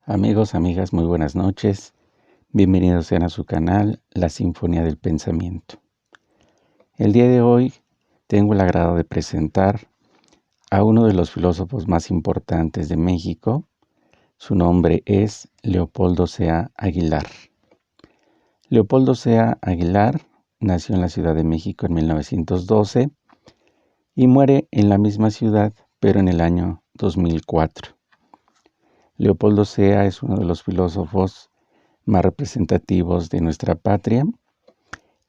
Amigos, amigas, muy buenas noches. Bienvenidos sean a su canal, La Sinfonía del Pensamiento. El día de hoy tengo el agrado de presentar a uno de los filósofos más importantes de México. Su nombre es Leopoldo Sea Aguilar. Leopoldo Sea Aguilar nació en la Ciudad de México en 1912 y muere en la misma ciudad, pero en el año 2004. Leopoldo Sea es uno de los filósofos más representativos de nuestra patria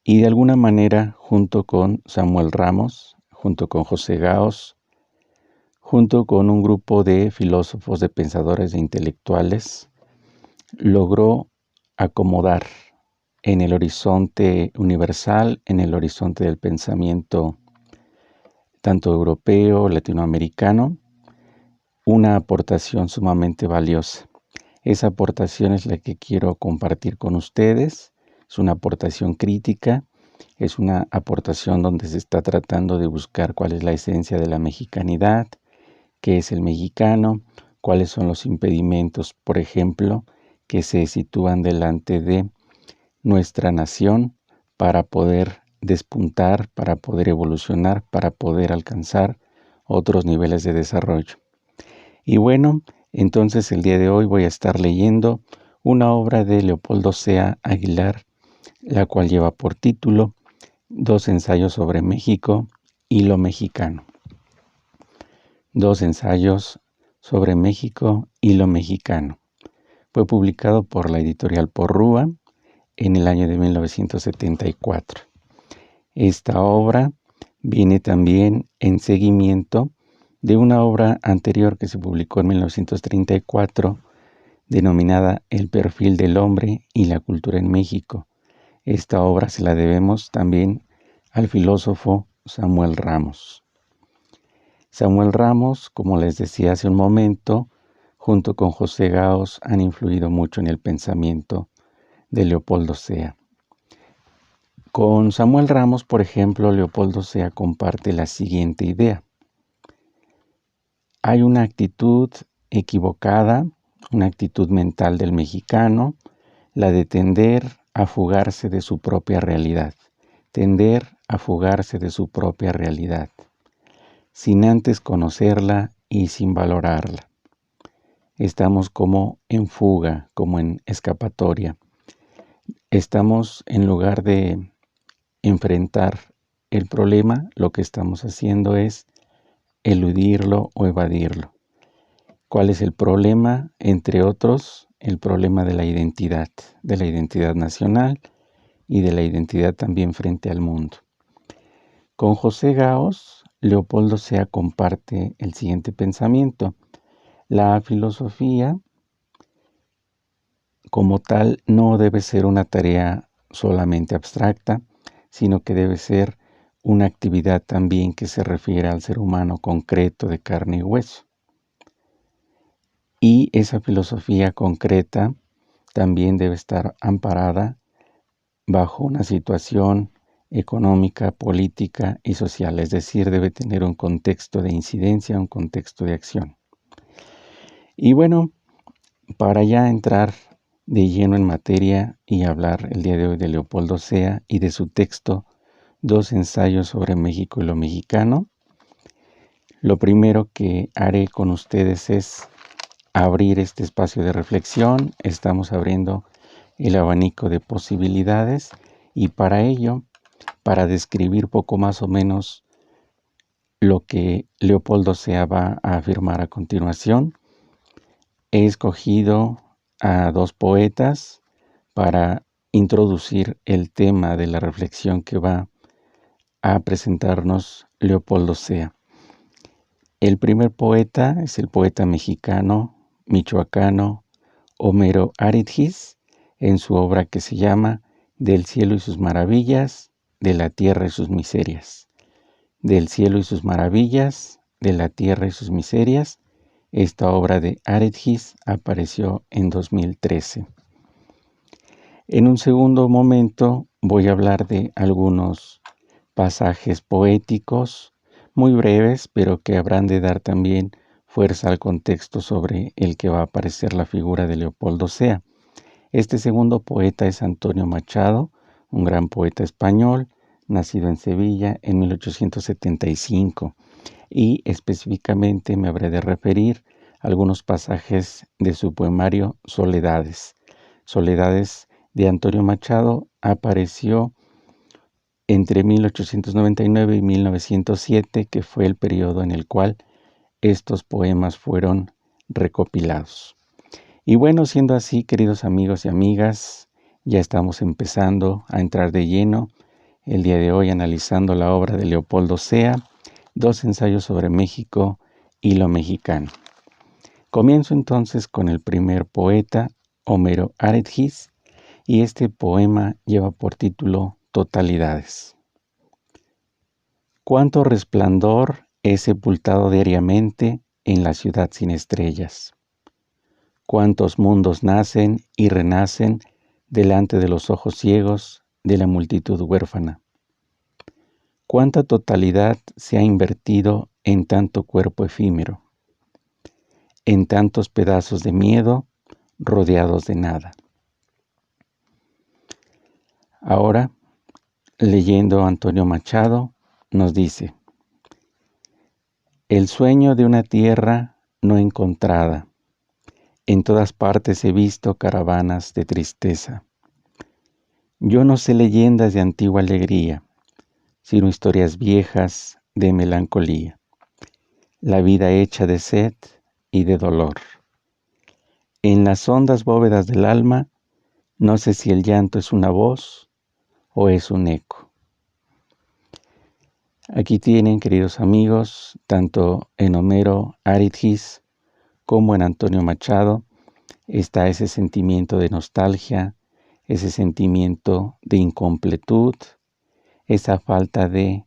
y de alguna manera, junto con Samuel Ramos, junto con José Gaos, junto con un grupo de filósofos, de pensadores, de intelectuales, logró acomodar en el horizonte universal, en el horizonte del pensamiento tanto europeo, latinoamericano, una aportación sumamente valiosa. Esa aportación es la que quiero compartir con ustedes. Es una aportación crítica, es una aportación donde se está tratando de buscar cuál es la esencia de la mexicanidad, qué es el mexicano, cuáles son los impedimentos, por ejemplo, que se sitúan delante de nuestra nación para poder despuntar, para poder evolucionar, para poder alcanzar otros niveles de desarrollo. Y bueno, entonces el día de hoy voy a estar leyendo una obra de Leopoldo Sea Aguilar, la cual lleva por título Dos ensayos sobre México y lo mexicano. Dos ensayos sobre México y lo mexicano. Fue publicado por la editorial Porrúa en el año de 1974. Esta obra viene también en seguimiento de una obra anterior que se publicó en 1934, denominada El perfil del hombre y la cultura en México. Esta obra se la debemos también al filósofo Samuel Ramos. Samuel Ramos, como les decía hace un momento, junto con José Gaos, han influido mucho en el pensamiento de Leopoldo Sea. Con Samuel Ramos, por ejemplo, Leopoldo Sea comparte la siguiente idea. Hay una actitud equivocada, una actitud mental del mexicano, la de tender a fugarse de su propia realidad, tender a fugarse de su propia realidad, sin antes conocerla y sin valorarla. Estamos como en fuga, como en escapatoria. Estamos, en lugar de enfrentar el problema, lo que estamos haciendo es eludirlo o evadirlo. ¿Cuál es el problema? Entre otros, el problema de la identidad nacional y de la identidad también frente al mundo. Con José Gaos, Leopoldo Sea comparte el siguiente pensamiento. La filosofía, como tal, no debe ser una tarea solamente abstracta, sino que debe ser una actividad también que se refiere al ser humano concreto de carne y hueso. Y esa filosofía concreta también debe estar amparada bajo una situación económica, política y social, es decir, debe tener un contexto de incidencia, un contexto de acción. Y bueno, para ya entrar de lleno en materia y hablar el día de hoy de Leopoldo Sea y de su texto Dos ensayos sobre México y lo mexicano, lo primero que haré con ustedes es abrir este espacio de reflexión. Estamos abriendo el abanico de posibilidades y para ello, para describir poco más o menos lo que Leopoldo Sea va a afirmar a continuación, he escogido a dos poetas para introducir el tema de la reflexión que va a presentarnos Leopoldo Sea. El primer poeta es el poeta mexicano, michoacano, Homero Aridgis, en su obra que se llama Del cielo y sus maravillas, de la tierra y sus miserias. Del cielo y sus maravillas, de la tierra y sus miserias. Esta obra de Aridgis apareció en 2013. En un segundo momento voy a hablar de algunos pasajes poéticos muy breves, pero que habrán de dar también fuerza al contexto sobre el que va a aparecer la figura de Leopoldo Sea. Este segundo poeta es Antonio Machado, un gran poeta español, nacido en Sevilla en 1875, y específicamente me habré de referir a algunos pasajes de su poemario Soledades. Soledades de Antonio Machado apareció entre 1899 y 1907, que fue el periodo en el cual estos poemas fueron recopilados. Y bueno, siendo así, queridos amigos y amigas, ya estamos empezando a entrar de lleno el día de hoy analizando la obra de Leopoldo Sea, dos ensayos sobre México y lo mexicano. Comienzo entonces con el primer poeta, Homero Aretgis, y este poema lleva por título Totalidades. Cuánto resplandor es sepultado diariamente en la ciudad sin estrellas. Cuántos mundos nacen y renacen delante de los ojos ciegos de la multitud huérfana. Cuánta totalidad se ha invertido en tanto cuerpo efímero, en tantos pedazos de miedo rodeados de nada. Ahora, leyendo a Antonio Machado, nos dice: el sueño de una tierra no encontrada. En todas partes he visto caravanas de tristeza. Yo no sé leyendas de antigua alegría, sino historias viejas de melancolía. La vida hecha de sed y de dolor. En las hondas bóvedas del alma, no sé si el llanto es una voz o es un eco. Aquí tienen, queridos amigos, tanto en Homero Aretgis como en Antonio Machado, está ese sentimiento de nostalgia, ese sentimiento de incompletud, esa falta de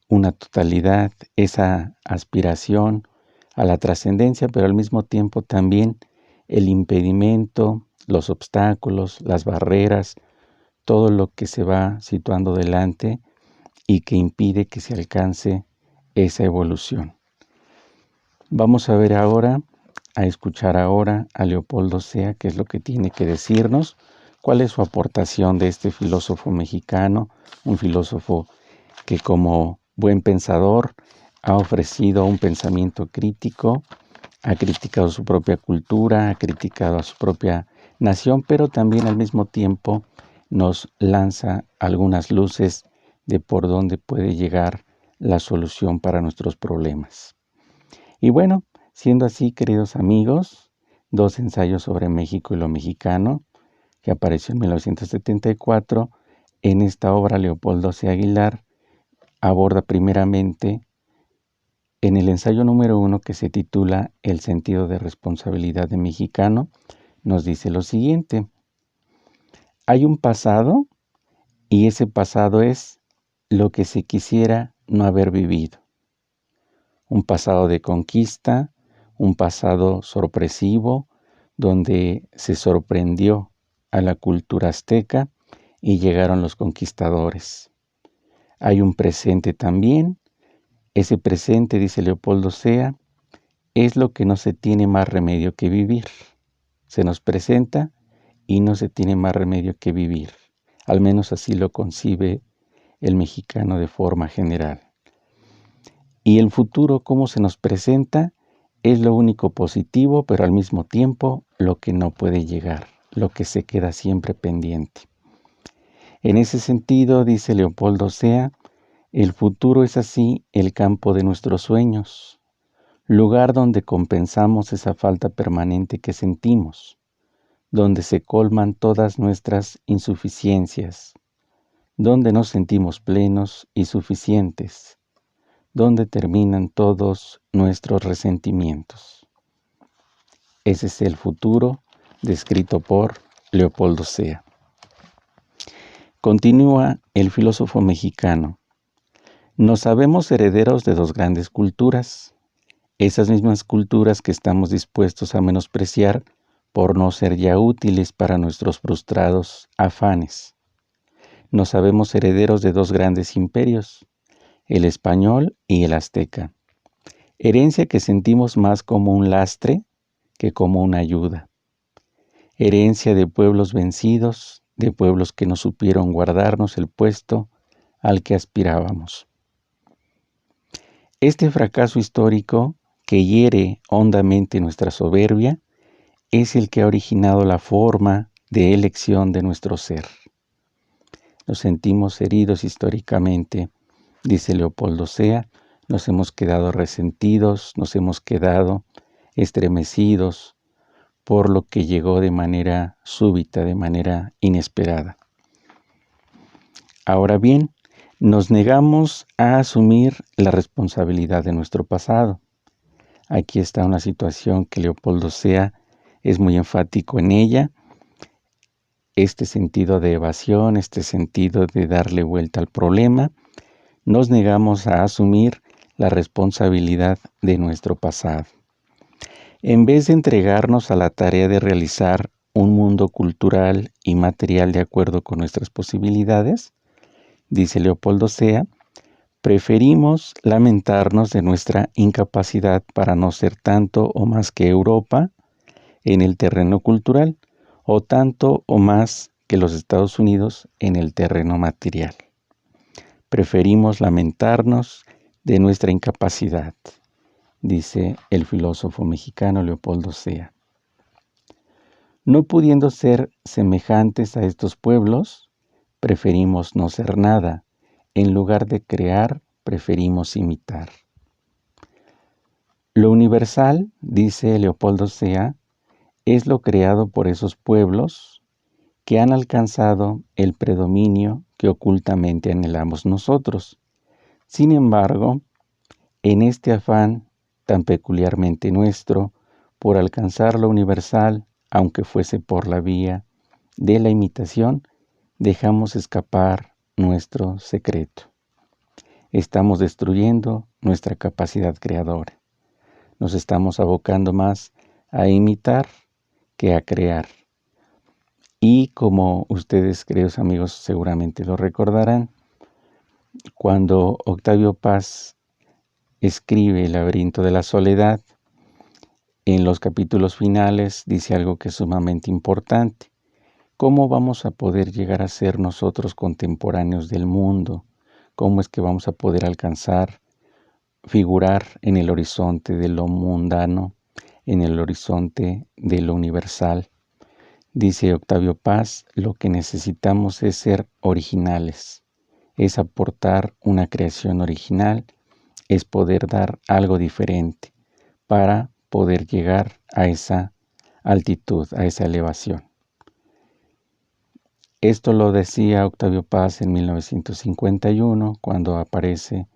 una totalidad, esa aspiración a la trascendencia, pero al mismo tiempo también el impedimento, los obstáculos, las barreras, todo lo que se va situando delante y que impide que se alcance esa evolución. Vamos a ver ahora, a escuchar ahora a Leopoldo Sea, qué es lo que tiene que decirnos, cuál es su aportación de este filósofo mexicano, un filósofo que como buen pensador ha ofrecido un pensamiento crítico, ha criticado su propia cultura, ha criticado a su propia nación, pero también al mismo tiempo nos lanza algunas luces de por dónde puede llegar la solución para nuestros problemas. Y bueno, siendo así, queridos amigos, dos ensayos sobre México y lo mexicano, que apareció en 1974, en esta obra Leopoldo C. Aguilar aborda primeramente en el ensayo número 1, que se titula El sentido de responsabilidad de mexicano, nos dice lo siguiente: hay un pasado y ese pasado es lo que se quisiera no haber vivido. Un pasado de conquista, un pasado sorpresivo, donde se sorprendió a la cultura azteca y llegaron los conquistadores. Hay un presente también. Ese presente, dice Leopoldo Sea, es lo que no se tiene más remedio que vivir. Se nos presenta y no se tiene más remedio que vivir. Al menos así lo concibe el mexicano de forma general. Y el futuro, cómo se nos presenta, es lo único positivo, pero al mismo tiempo lo que no puede llegar, lo que se queda siempre pendiente. En ese sentido, dice Leopoldo Sea, el futuro es así el campo de nuestros sueños, lugar donde compensamos esa falta permanente que sentimos, donde se colman todas nuestras insuficiencias, donde nos sentimos plenos y suficientes, donde terminan todos nuestros resentimientos. Ese es el futuro descrito por Leopoldo Sea. Continúa el filósofo mexicano. Nos sabemos herederos de dos grandes culturas, esas mismas culturas que estamos dispuestos a menospreciar por no ser ya útiles para nuestros frustrados afanes. Nos sabemos herederos de dos grandes imperios, el español y el azteca. herencia que sentimos más como un lastre que como una ayuda, herencia de pueblos vencidos, de pueblos que no supieron guardarnos el puesto al que aspirábamos. Este fracaso histórico que hiere hondamente nuestra soberbia es el que ha originado la forma de elección de nuestro ser. Nos sentimos heridos históricamente, dice Leopoldo Sea, nos hemos quedado resentidos, nos hemos quedado estremecidos por lo que llegó de manera súbita, de manera inesperada. Ahora bien, nos negamos a asumir la responsabilidad de nuestro pasado. Aquí está una situación que Leopoldo Sea es muy enfático en ella, este sentido de evasión, este sentido de darle vuelta al problema. Nos negamos a asumir la responsabilidad de nuestro pasado. En vez de entregarnos a la tarea de realizar un mundo cultural y material de acuerdo con nuestras posibilidades, dice Leopoldo Sea, preferimos lamentarnos de nuestra incapacidad para no ser tanto o más que Europa en el terreno cultural, o tanto o más que los Estados Unidos en el terreno material. Preferimos lamentarnos de nuestra incapacidad, dice el filósofo mexicano Leopoldo Sea. No pudiendo ser semejantes a estos pueblos, preferimos no ser nada. En lugar de crear, preferimos imitar. Lo universal, dice Leopoldo Sea, es lo creado por esos pueblos que han alcanzado el predominio que ocultamente anhelamos nosotros. Sin embargo, en este afán tan peculiarmente nuestro por alcanzar lo universal, aunque fuese por la vía de la imitación, dejamos escapar nuestro secreto. Estamos destruyendo nuestra capacidad creadora. Nos estamos abocando más a imitar que a crear. Y como ustedes, queridos amigos, seguramente lo recordarán, cuando Octavio Paz escribe El laberinto de la soledad, en los capítulos finales dice algo que es sumamente importante. ¿Cómo vamos a poder llegar a ser nosotros contemporáneos del mundo? ¿Cómo es que vamos a poder alcanzar, figurar en el horizonte de lo mundano, en el horizonte de lo universal? Dice Octavio Paz, lo que necesitamos es ser originales, es aportar una creación original, es poder dar algo diferente para poder llegar a esa altitud, a esa elevación. Esto lo decía Octavio Paz en 1951, cuando aparece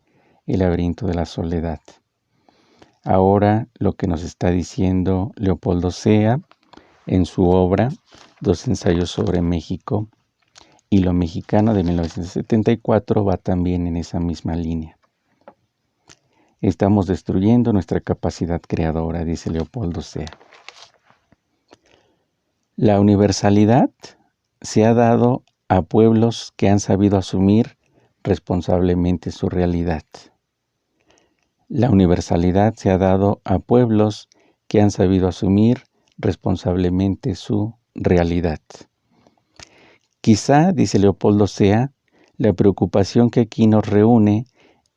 El laberinto de la soledad. Ahora lo que nos está diciendo Leopoldo Sea en su obra Dos ensayos sobre México y lo mexicano de 1974 va también en esa misma línea. Estamos destruyendo nuestra capacidad creadora, dice Leopoldo Sea. La universalidad se ha dado a pueblos que han sabido asumir responsablemente su realidad. La universalidad se ha dado a pueblos que han sabido asumir responsablemente su realidad. Quizá, dice Leopoldo Sea, la preocupación que aquí nos reúne,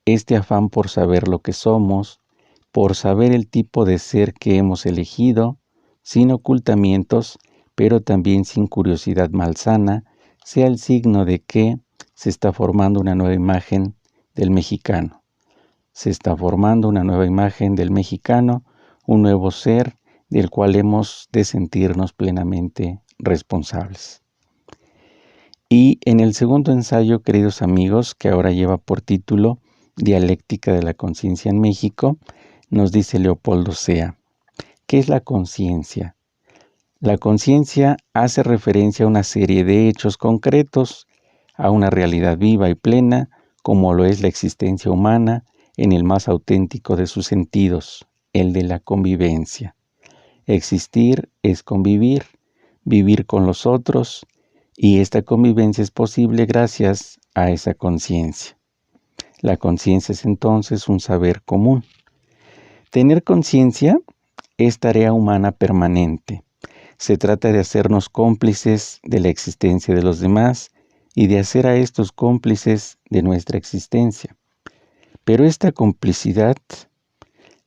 este afán por saber lo que somos, por saber el tipo de ser que hemos elegido, sin ocultamientos, pero también sin curiosidad malsana, sea el signo de que se está formando una nueva imagen del mexicano. Se está formando una nueva imagen del mexicano, un nuevo ser del cual hemos de sentirnos plenamente responsables. Y en el segundo ensayo, queridos amigos, que ahora lleva por título Dialéctica de la conciencia en México, nos dice Leopoldo Sea, ¿qué es la conciencia? La conciencia hace referencia a una serie de hechos concretos, a una realidad viva y plena, como lo es la existencia humana en el más auténtico de sus sentidos, el de la convivencia. Existir es convivir, vivir con los otros, y esta convivencia es posible gracias a esa conciencia. La conciencia es entonces un saber común. Tener conciencia es tarea humana permanente. Se trata de hacernos cómplices de la existencia de los demás y de hacer a estos cómplices de nuestra existencia. Pero esta complicidad, es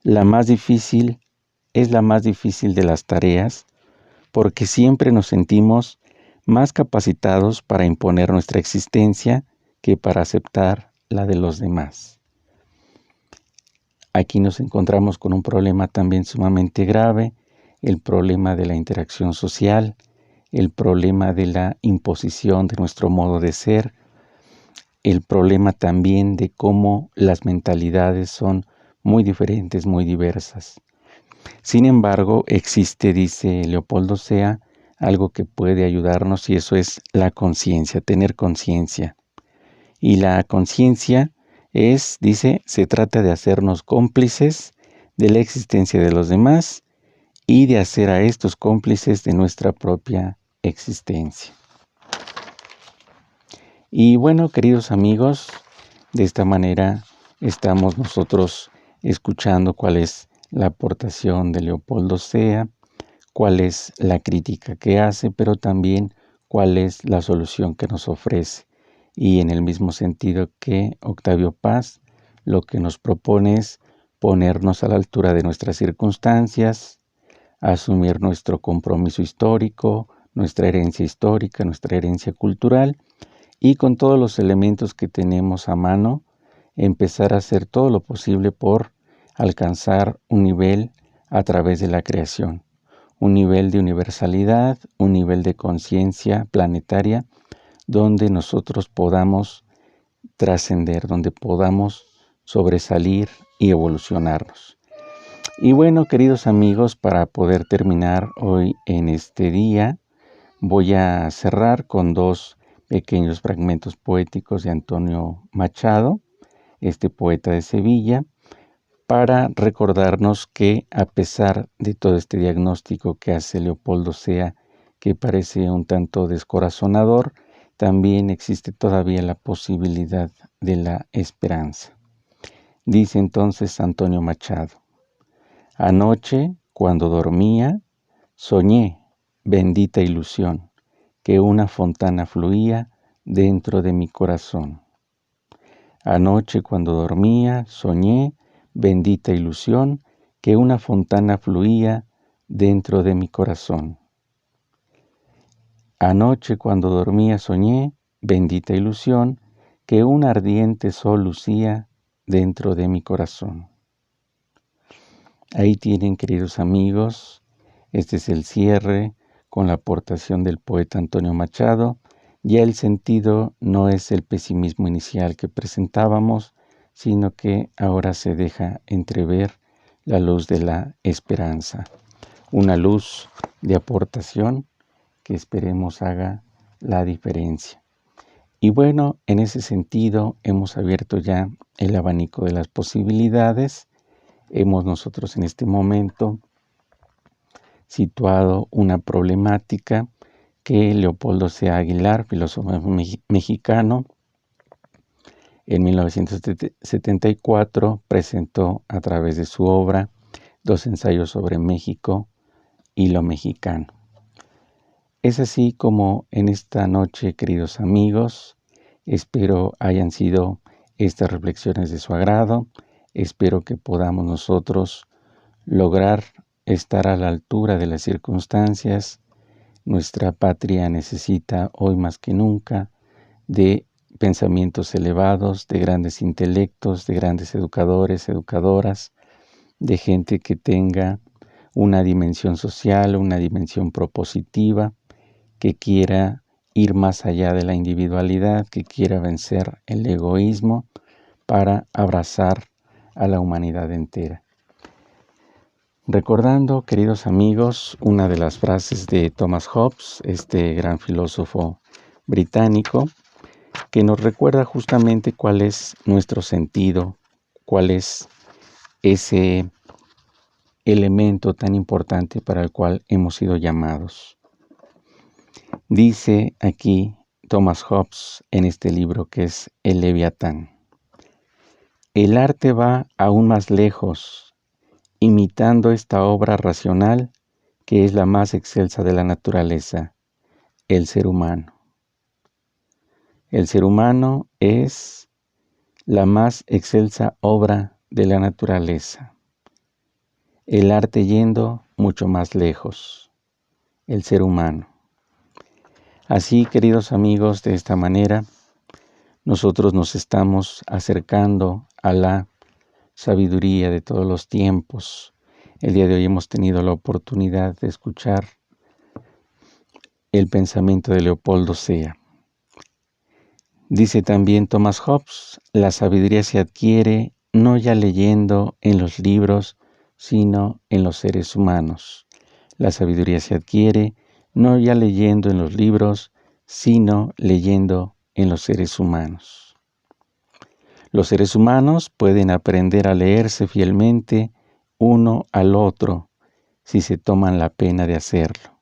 la más difícil de las tareas, porque siempre nos sentimos más capacitados para imponer nuestra existencia que para aceptar la de los demás. Aquí nos encontramos con un problema también sumamente grave, el problema de la interacción social, el problema de la imposición de nuestro modo de ser, el problema también de cómo las mentalidades son muy diferentes, muy diversas. Sin embargo, existe, dice Leopoldo Sea, algo que puede ayudarnos y eso es la conciencia, tener conciencia. Y la conciencia dice, se trata de hacernos cómplices de la existencia de los demás y de hacer a estos cómplices de nuestra propia existencia. Y bueno, queridos amigos, de esta manera estamos nosotros escuchando cuál es la aportación de Leopoldo Sea, cuál es la crítica que hace, pero también cuál es la solución que nos ofrece. Y en el mismo sentido que Octavio Paz, lo que nos propone es ponernos a la altura de nuestras circunstancias, asumir nuestro compromiso histórico, nuestra herencia histórica, nuestra herencia cultural, y con todos los elementos que tenemos a mano, empezar a hacer todo lo posible por alcanzar un nivel a través de la creación, un nivel de universalidad, un nivel de conciencia planetaria, donde nosotros podamos trascender, donde podamos sobresalir y evolucionarnos. Y bueno, queridos amigos, para poder terminar hoy en este día, voy a cerrar con dos pequeños fragmentos poéticos de Antonio Machado, este poeta de Sevilla, para recordarnos que a pesar de todo este diagnóstico que hace Leopoldo Sea, que parece un tanto descorazonador, también existe todavía la posibilidad de la esperanza. Dice entonces Antonio Machado: anoche, cuando dormía, soñé, bendita ilusión, que una fontana fluía dentro de mi corazón. Anoche, cuando dormía, soñé, bendita ilusión, que una fontana fluía dentro de mi corazón. Anoche, cuando dormía, soñé, bendita ilusión, que un ardiente sol lucía dentro de mi corazón. Ahí tienen, queridos amigos, este es el cierre con la aportación del poeta Antonio Machado. Ya el sentido no es el pesimismo inicial que presentábamos, sino que ahora se deja entrever la luz de la esperanza, una luz de aportación que esperemos haga la diferencia. Y bueno, en ese sentido hemos abierto ya el abanico de las posibilidades. Hemos nosotros en este momento situado una problemática que Leopoldo Sea Aguilar, filósofo mexicano, en 1974 presentó a través de su obra Dos ensayos sobre México y lo mexicano. Es así como en esta noche, queridos amigos, espero hayan sido estas reflexiones de su agrado. Espero que podamos nosotros lograr estar a la altura de las circunstancias. Nuestra patria necesita hoy más que nunca de pensamientos elevados, de grandes intelectos, de grandes educadores, educadoras, de gente que tenga una dimensión social, una dimensión propositiva, que quiera ir más allá de la individualidad, que quiera vencer el egoísmo para abrazar a la humanidad entera. Recordando, queridos amigos, una de las frases de Thomas Hobbes, este gran filósofo británico, que nos recuerda justamente cuál es nuestro sentido, cuál es ese elemento tan importante para el cual hemos sido llamados. Dice aquí Thomas Hobbes en este libro que es El Leviatán: el arte va aún más lejos imitando esta obra racional que es la más excelsa de la naturaleza, el ser humano. El ser humano es la más excelsa obra de la naturaleza. El arte yendo mucho más lejos, el ser humano. Así, queridos amigos, de esta manera, nosotros nos estamos acercando a la sabiduría de todos los tiempos. El día de hoy hemos tenido la oportunidad de escuchar el pensamiento de Leopoldo Sea. Dice también Thomas Hobbes, la sabiduría se adquiere no ya leyendo en los libros, sino en los seres humanos. La sabiduría se adquiere no ya leyendo en los libros, sino leyendo en los seres humanos. Los seres humanos pueden aprender a leerse fielmente uno al otro si se toman la pena de hacerlo.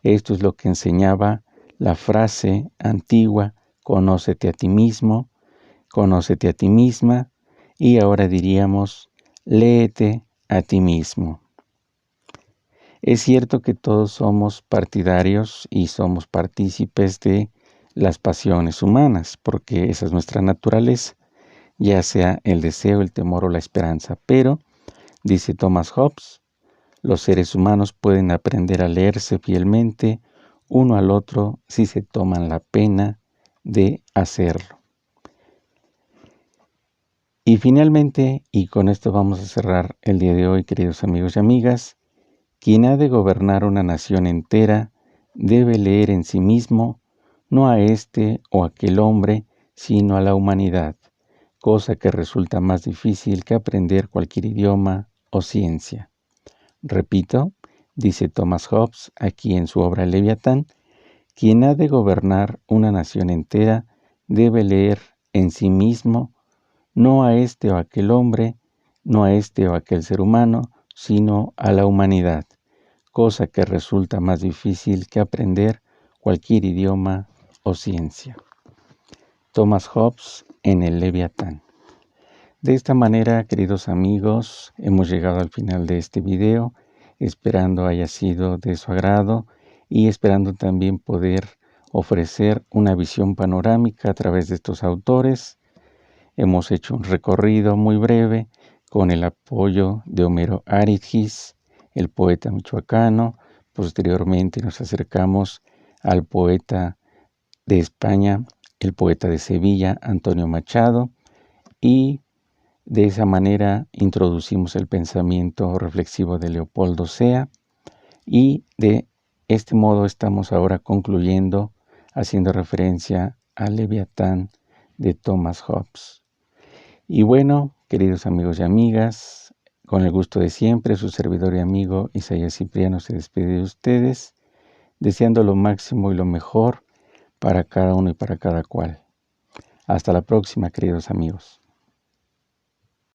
Esto es lo que enseñaba la frase antigua, conócete a ti mismo, conócete a ti misma, y ahora diríamos, léete a ti mismo. Es cierto que todos somos partidarios y somos partícipes de las pasiones humanas, porque esa es nuestra naturaleza, ya sea el deseo, el temor o la esperanza. Pero, dice Thomas Hobbes, los seres humanos pueden aprender a leerse fielmente uno al otro si se toman la pena de hacerlo. Y finalmente, y con esto vamos a cerrar el día de hoy, queridos amigos y amigas, quien ha de gobernar una nación entera debe leer en sí mismo, no a este o aquel hombre, sino a la humanidad, cosa que resulta más difícil que aprender cualquier idioma o ciencia. Repito, dice Thomas Hobbes aquí en su obra Leviatán, quien ha de gobernar una nación entera debe leer en sí mismo, no a este o aquel hombre, no a este o aquel ser humano, sino a la humanidad, cosa que resulta más difícil que aprender cualquier idioma o ciencia. Thomas Hobbes en el Leviatán. De esta manera, queridos amigos, hemos llegado al final de este video, esperando haya sido de su agrado y esperando también poder ofrecer una visión panorámica a través de estos autores. Hemos hecho un recorrido muy breve con el apoyo de Homero Aridgis, el poeta michoacano. Posteriormente nos acercamos al poeta de España, el poeta de Sevilla, Antonio Machado, y de esa manera introducimos el pensamiento reflexivo de Leopoldo Sea y de este modo estamos ahora concluyendo haciendo referencia al Leviatán de Thomas Hobbes. Y bueno, queridos amigos y amigas, con el gusto de siempre, su servidor y amigo Isaías Cipriano se despide de ustedes, deseando lo máximo y lo mejor para cada uno y para cada cual. Hasta la próxima, queridos amigos.